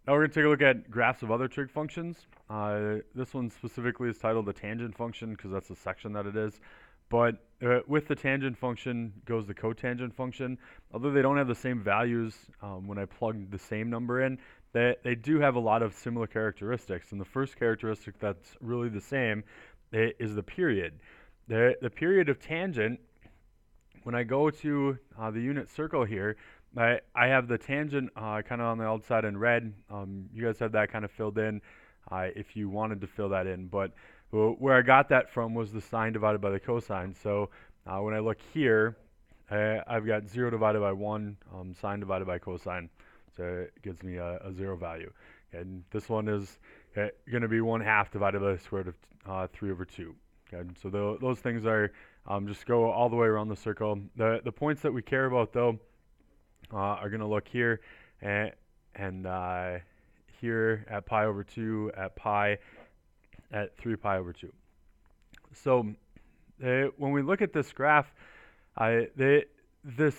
Now we're going to take a look at graphs of other trig functions. This one specifically is titled the tangent function because that's the section that it is. But with the tangent function goes the cotangent function. Although they don't have the same values when I plug the same number in, they do have a lot of similar characteristics. And the first characteristic that's really the same is the period. The period of tangent, when I go to the unit circle here, I have the tangent kind of on the outside in red. You guys have that kind of filled in if you wanted to fill that in. But where I got that from was the sine divided by the cosine. So when I look here, I've got 0 divided by 1, sine divided by cosine. So it gives me a 0 value. And this one is going to be 1/2 divided by the square root of 3 over 2. Okay, so those things are just go all the way around the circle. The points that we care about, though, are going to look here and here at pi over 2, at pi, at 3 pi over 2. So when we look at this graph, this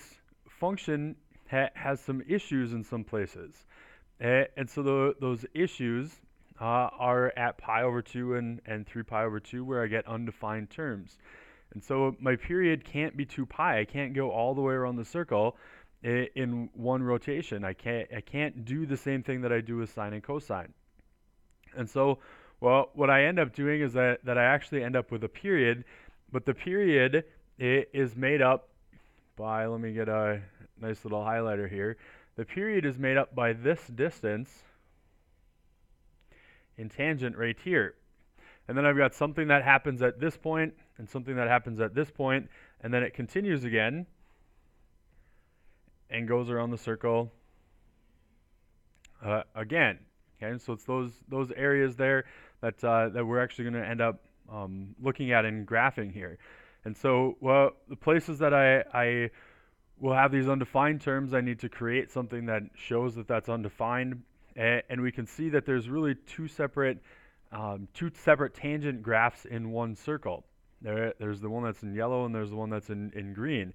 function has some issues in some places. And so those issues are at pi over 2 and 3 pi over 2 where I get undefined terms. And so my period can't be 2 pi. I can't go all the way around the circle in one rotation. I can't do the same thing that I do with sine and cosine. And so, well, what I end up doing is that I actually end up with a period, but the period is made up by, let me get a nice little highlighter here. The period is made up by this distance in tangent right here. And then I've got something that happens at this point and something that happens at this point, and then it continues again and goes around the circle again. Okay, so it's those areas there that we're actually going to end up looking at and graphing here. And so, well, the places that I will have these undefined terms, I need to create something that shows that that's undefined. And we can see that there's really two separate tangent graphs in one circle. There's the one that's in yellow and there's the one that's in green.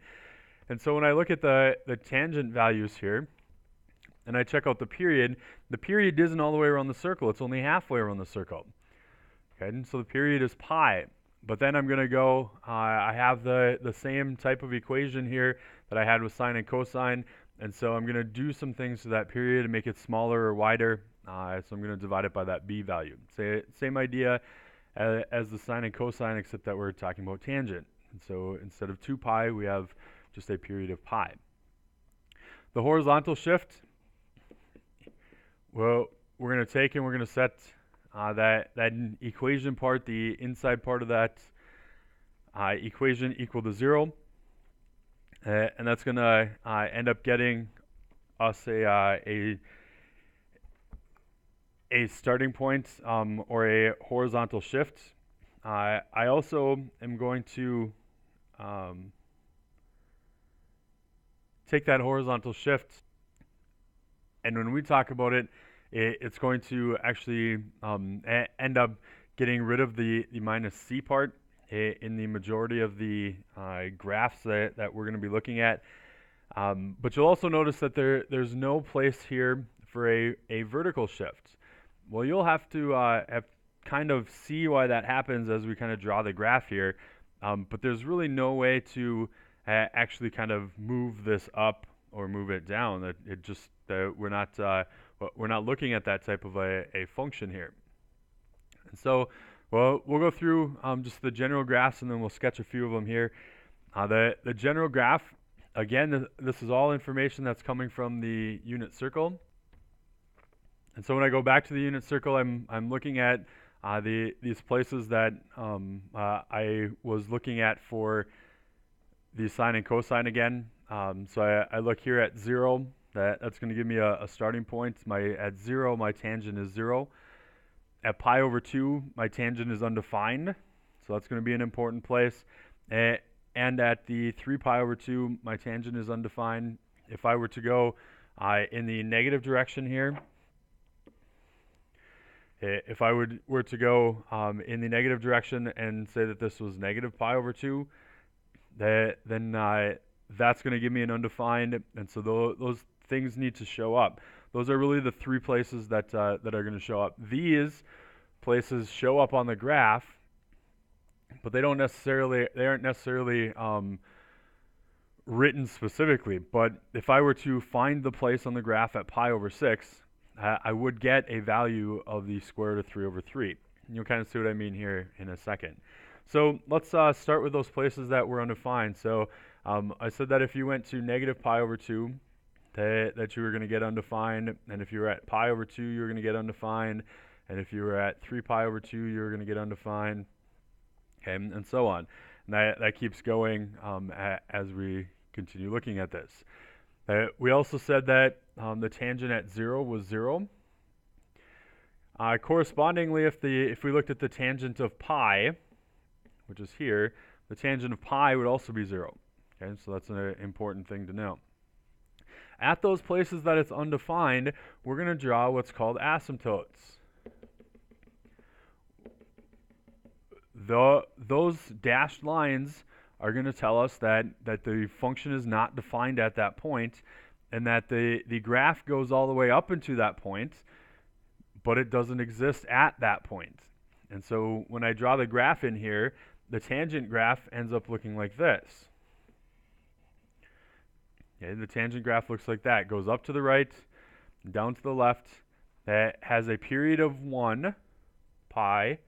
And so when I look at the tangent values here, and I check out the period isn't all the way around the circle. It's only halfway around the circle. Okay, and so the period is pi. But then I'm going to go, I have the same type of equation here that I had with sine and cosine. And so I'm going to do some things to that period and make it smaller or wider. So I'm going to divide it by that b value. Same idea as the sine and cosine, except that we're talking about tangent. And so instead of 2 pi, we have just a period of pi. The horizontal shift, well, we're going to take and we're going to set that equation part, the inside part of that equation equal to 0. And that's going to end up getting us a starting point or a horizontal shift. I also am going to take that horizontal shift, and when we talk about it, it's going to actually end up getting rid of the minus c part in the majority of the graphs that we're going to be looking at. But you'll also notice that there's no place here for a vertical shift. Well, you'll have to kind of see why that happens as we kind of draw the graph here. But there's really no way to actually kind of move this up or move it down. It just we're not looking at that type of a function here. And so, well, we'll go through just the general graphs and then we'll sketch a few of them here. The general graph, again, this is all information that's coming from the unit circle. And so when I go back to the unit circle, I'm looking at these places that I was looking at for the sine and cosine again. So I look here at 0. That's going to give me a starting point. At 0, my tangent is 0. At pi over 2, my tangent is undefined. So that's going to be an important place. And at the 3 pi over 2, my tangent is undefined. If I were to go in the negative direction here, if I were to go in the negative direction and say that this was negative pi over 2, then that's going to give me an undefined, and so those things need to show up. Those are really the three places that that are going to show up. These places show up on the graph, but they aren't necessarily written specifically. But if I were to find the place on the graph at pi over 6, I would get a value of the square root of 3 over 3. You'll kind of see what I mean here in a second. So let's start with those places that were undefined. So I said that if you went to negative pi over 2, that you were going to get undefined. And if you were at pi over 2, you were going to get undefined. And if you were at 3 pi over 2, you were going to get undefined. Okay, and so on. And that keeps going as we continue looking at this. We also said that the tangent at 0 was 0. Correspondingly, if we looked at the tangent of pi, which is here, the tangent of pi would also be 0. Okay, so that's an important thing to know. At those places that it's undefined, we're going to draw what's called asymptotes. Those dashed lines are going to tell us that the function is not defined at that point, and that the graph goes all the way up into that point, but it doesn't exist at that point. And so when I draw the graph in here, the tangent graph ends up looking like this. Okay, the tangent graph looks like that. It goes up to the right, down to the left. That has a period of 1 pi.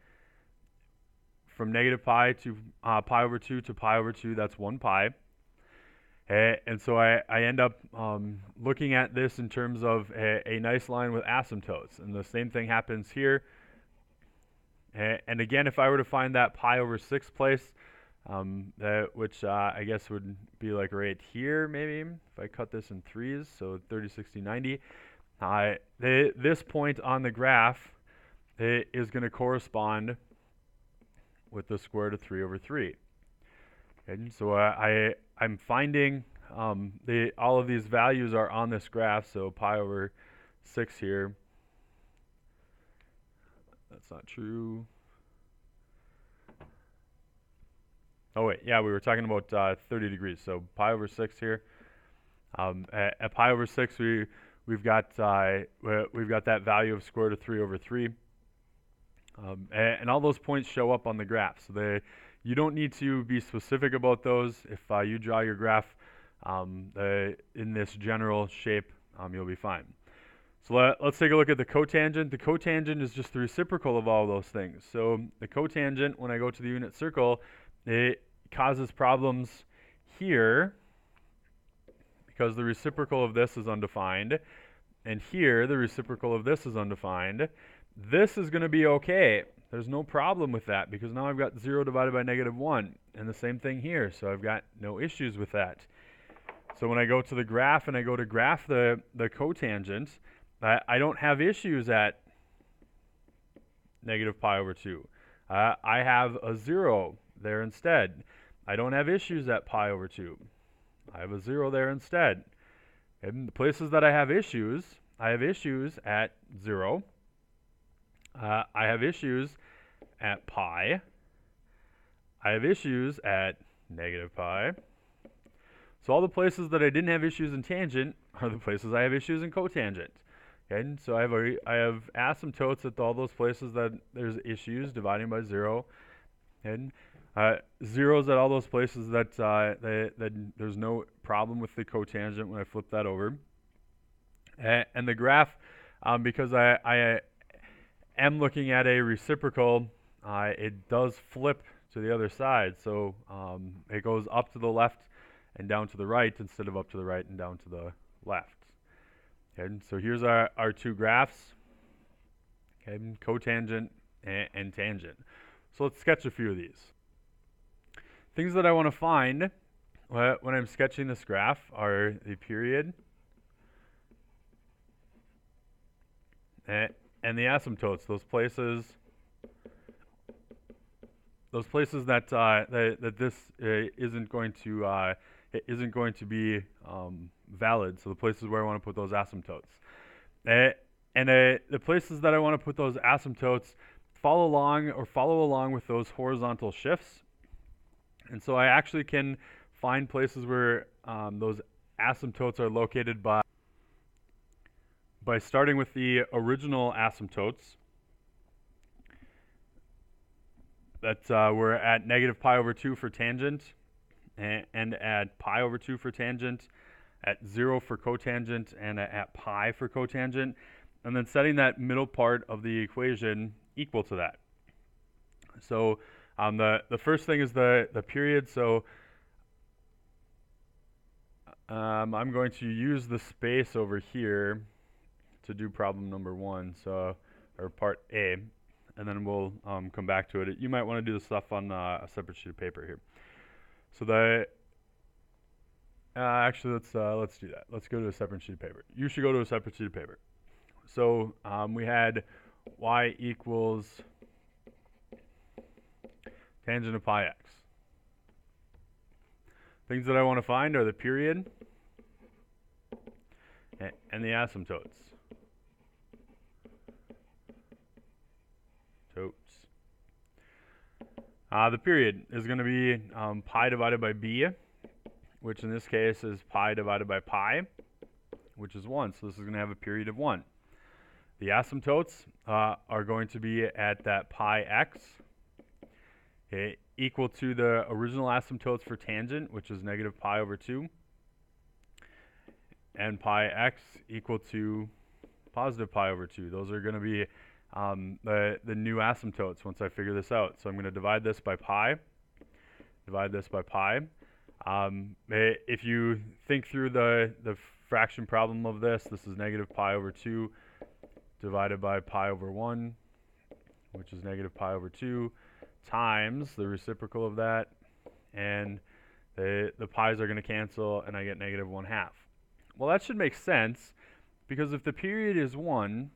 From negative pi to pi over 2 to pi over 2, that's 1 pi. And so I end up looking at this in terms of a nice line with asymptotes. And the same thing happens here. And again, if I were to find that pi over 6 place, which I guess would be like right here maybe, if I cut this in 3s, so 30, 60, 90. This point on the graph is going to correspond with the square root of 3 over 3. Okay, so I'm finding all of these values are on this graph, so pi over 6 here. That's not true. Oh wait, yeah, we were talking about 30 degrees, so pi over 6 here. At pi over 6, we've got that value of square root of 3 over 3. And all those points show up on the graph. So you don't need to be specific about those. If you draw your graph in this general shape, you'll be fine. So let's take a look at the cotangent. The cotangent is just the reciprocal of all those things. So the cotangent, when I go to the unit circle, it causes problems here because the reciprocal of this is undefined. And here, the reciprocal of this is undefined. This is going to be okay. There's no problem with that because now I've got 0 divided by negative 1. And the same thing here, so I've got no issues with that. So when I go to the graph and I go to graph the cotangent, I don't have issues at negative pi over 2. I have a 0 there instead. I don't have issues at pi over 2. I have a 0 there instead. In the places that I have issues at 0. I have issues at pi. I have issues at negative pi. So all the places that I didn't have issues in tangent are the places I have issues in cotangent. Okay, and so I have asymptotes at all those places that there's issues dividing by 0, and zeros at all those places that there's no problem with the cotangent when I flip that over. And the graph, because I am looking at a reciprocal, it does flip to the other side. So it goes up to the left and down to the right instead of up to the right and down to the left. Okay, so here's our two graphs, okay, cotangent and tangent. So let's sketch a few of these. Things that I want to find when I'm sketching this graph are the period and the asymptotes, those places that that this isn't going to be valid. So the places where I want to put those asymptotes, and the places that I want to put those asymptotes follow along with those horizontal shifts. And so I actually can find places where those asymptotes are located by by starting with the original asymptotes that were at negative pi over 2 for tangent and at pi over 2 for tangent, at 0 for cotangent, and at pi for cotangent, and then setting that middle part of the equation equal to that. So the first thing is the period. So I'm going to use the space over here to do problem number 1, so or part A, and then we'll come back to it. You might want to do the stuff on a separate sheet of paper here. So the actually let's do that. Let's go to a separate sheet of paper. You should go to a separate sheet of paper. So we had y equals tangent of pi x. Things that I want to find are the period and the asymptotes. The period is going to be pi divided by b, which in this case is pi divided by pi, which is 1. So this is going to have a period of 1. The asymptotes are going to be at that pi x, equal to the original asymptotes for tangent, which is negative pi over 2, and pi x equal to positive pi over 2. Those are going to be the new asymptotes once I figure this out. So I'm going to divide this by pi, divide this by pi. If you think through the fraction problem of this is negative pi over 2 divided by pi over 1, which is negative pi over 2, times the reciprocal of that, and the pi's are going to cancel, and I get negative 1/2. Well, that should make sense, because if the period is 1,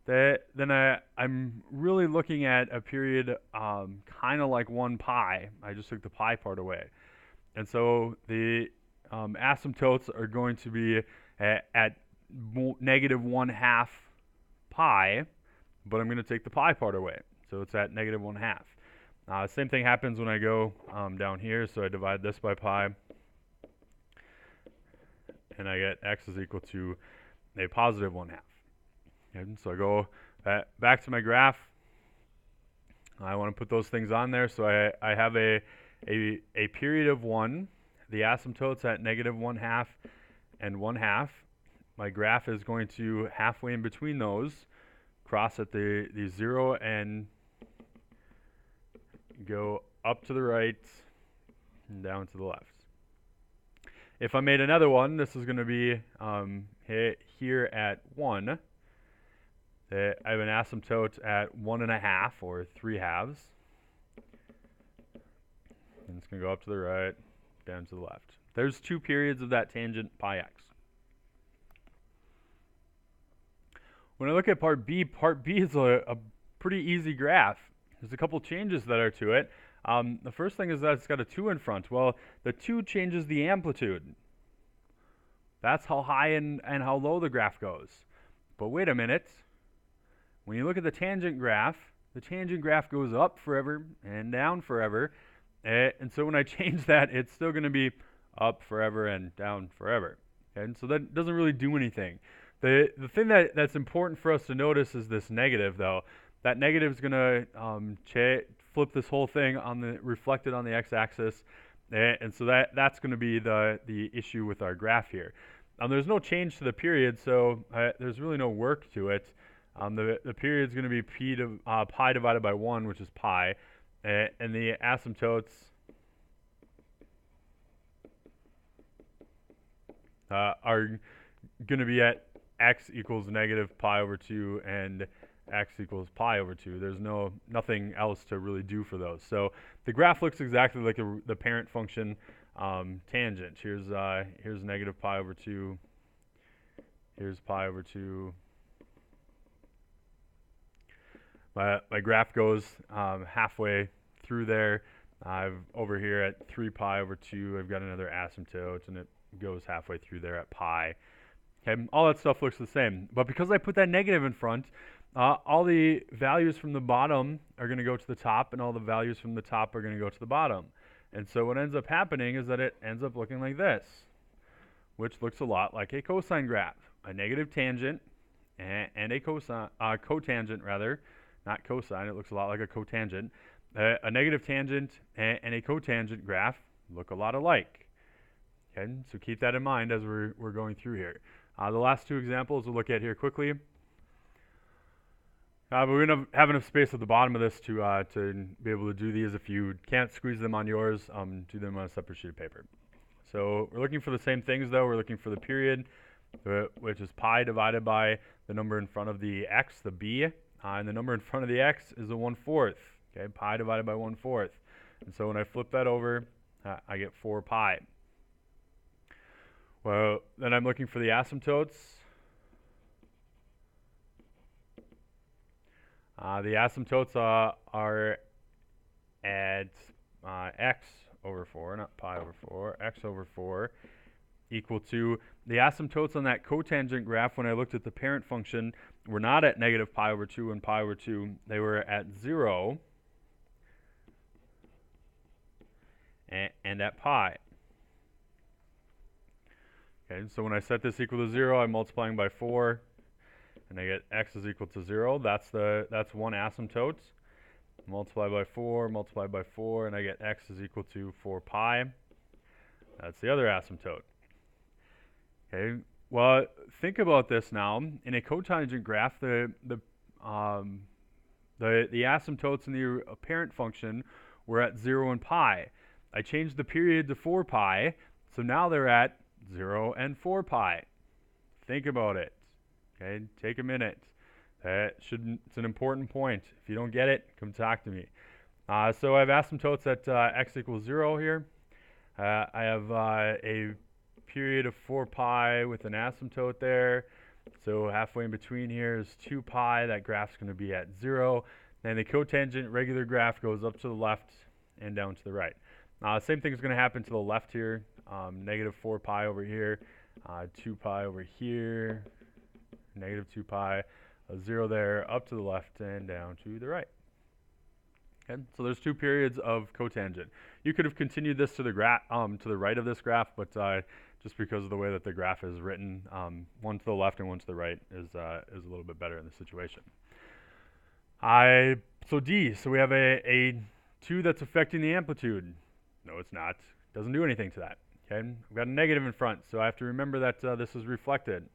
then I'm really looking at a period kind of like 1 pi. I just took the pi part away. And so the asymptotes are going to be at negative 1/2 pi, but I'm going to take the pi part away. So it's at negative 1/2. Same thing happens when I go down here. So I divide this by pi, and I get x is equal to a positive 1/2. And so I go back to my graph. I want to put those things on there. So I have a period of 1, the asymptotes at negative 1/2 and 1/2. My graph is going to halfway in between those, cross at the 0 and go up to the right and down to the left. If I made another one, this is going to be here at 1. I have an asymptote at 1.5 or 3/2. And it's going to go up to the right, down to the left. There's 2 periods of that tangent pi x. When I look at part B is a pretty easy graph. There's a couple changes that are to it. The first thing is that it's got a 2 in front. Well, the 2 changes the amplitude. That's how high and how low the graph goes. But wait a minute. When you look at the tangent graph goes up forever and down forever. And so when I change that, it's still going to be up forever and down forever. And so that doesn't really do anything. The thing that's important for us to notice is this negative, though. That negative is going to flip this whole thing reflected on the x-axis, and so that's going to be the issue with our graph here. There's no change to the period, so there's really no work to it. The period is going to be pi divided by 1, which is pi, and the asymptotes are going to be at x equals negative pi over 2 and x equals pi over 2. There's nothing else to really do for those. So the graph looks exactly like the parent function tangent. Here's negative pi over 2. Here's pi over 2. My graph goes halfway through there. Over here at 3 pi over 2, I've got another asymptote, and it goes halfway through there at pi. Okay, all that stuff looks the same. But because I put that negative in front, all the values from the bottom are going to go to the top, and all the values from the top are going to go to the bottom. And so what ends up happening is that it ends up looking like this, which looks a lot like a cosine graph. A negative tangent and a cotangent rather, not cosine. It looks a lot like a cotangent. A negative tangent and a cotangent graph look a lot alike. Okay, so keep that in mind as we're going through here. The last two examples we'll look at here quickly. But we're going to have enough space at the bottom of this to be able to do these. If you can't squeeze them on yours, do them on a separate sheet of paper. So we're looking for the same things though. We're looking for the period, which is pi divided by the number in front of the x, the b, and the number in front of the x is a 1/4. Okay, pi divided by 1/4. And so when I flip that over, I get 4 pi. Well, then I'm looking for the asymptotes. The asymptotes are at x over 4, not pi over 4, x over 4 equal to, the asymptotes on that cotangent graph when I looked at the parent function were not at negative pi over 2 and pi over 2. They were at 0 and at pi. Okay, so when I set this equal to 0, I'm multiplying by 4, and I get x is equal to 0. That's one asymptote. Multiply by 4, and I get x is equal to 4 pi. That's the other asymptote. Okay. Well, think about this now. In a cotangent graph, the asymptotes in the apparent function were at 0 and pi. I changed the period to 4 pi, so now they're at 0 and 4 pi. Think about it. Okay, take a minute. It's an important point. If you don't get it, come talk to me. So I have asymptotes at x equals 0 here. I have a period of 4 pi with an asymptote there. So halfway in between here is 2 pi. That graph's going to be at 0. And the cotangent regular graph goes up to the left and down to the right. Same thing is going to happen to the left here. Negative 4 pi over here, 2 pi over here, negative 2 pi, a 0 there, up to the left and down to the right. Okay, so there's two periods of cotangent. You could have continued this to the right of this graph, but just because of the way that the graph is written, one to the left and one to the right is a little bit better in this situation. So D, so we have a 2 that's affecting the amplitude. No, it's not. Doesn't do anything to that. Okay, we've got a negative in front, so I have to remember that this is reflected.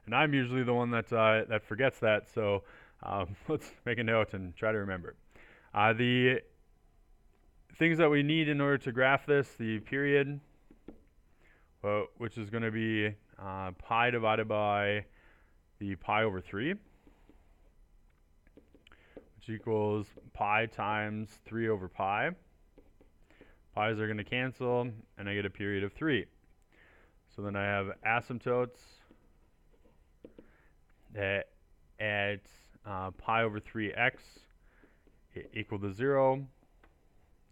And I'm usually the one that forgets that, so let's make a note and try to remember. The things that we need in order to graph this, the period, which is going to be pi divided by the pi over 3, which equals pi times 3 over pi. Pi's are going to cancel, and I get a period of 3. So then I have asymptotes at pi over 3x equal to 0.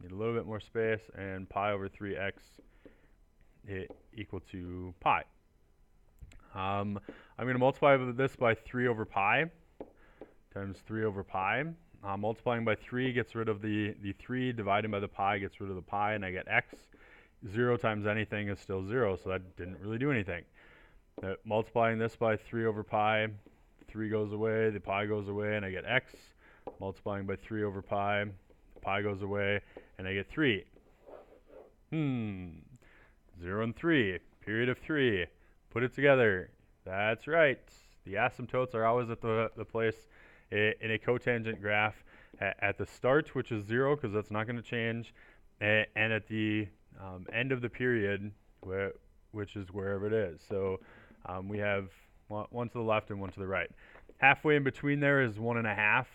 Need a little bit more space, and pi over 3x equal to pi. I'm going to multiply this by 3 over pi times 3 over pi. Multiplying by 3 gets rid of the 3, dividing by the pi gets rid of the pi, and I get x. 0 times anything is still 0, so that didn't really do anything. Multiplying this by 3 over pi, 3 goes away, the pi goes away, and I get x. Multiplying by 3 over pi, the pi goes away, and I get 3. 0 and 3, period of 3. Put it together. That's right. The asymptotes are always at the place in a cotangent graph at the start, which is 0, because that's not going to change, and at the end of the period, which is wherever it is. So we have one to the left and one to the right. Halfway in between there is 1.5.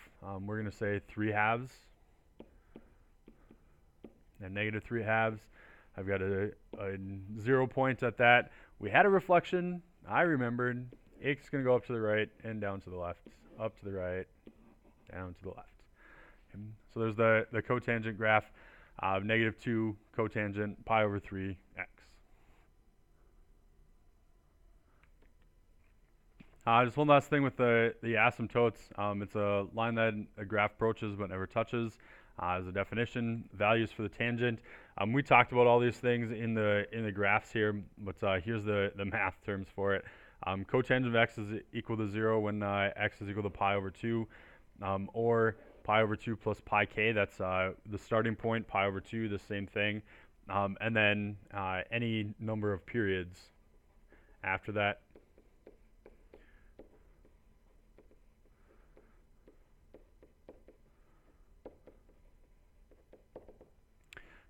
We're going to say 3 halves. And negative 3 halves. I've got a 0 point at that. We had a reflection. I remembered. It's going to go up to the right and down to the left. Up to the right, down to the left. Okay. So there's the cotangent graph of negative 2 cotangent pi over 3x. Just one last thing with the asymptotes. It's a line that a graph approaches but never touches. As a definition, values for the tangent. We talked about all these things in the graphs here, but here's the math terms for it. Cotangent of x is equal to 0 when x is equal to pi over 2, or pi over 2 plus pi k. That's the starting point. Pi over 2, the same thing. And then any number of periods after that.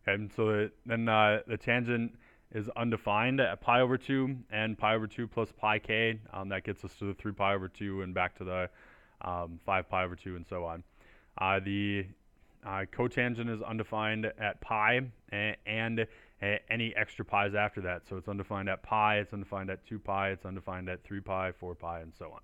Okay, and so then the tangent is undefined at pi over 2 and pi over 2 plus pi k. That gets us to the 3 pi over 2 and back to the 5 pi over 2 and so on. The cotangent is undefined at pi and any extra pi's after that. So it's undefined at pi, it's undefined at 2 pi, it's undefined at 3 pi, 4 pi, and so on.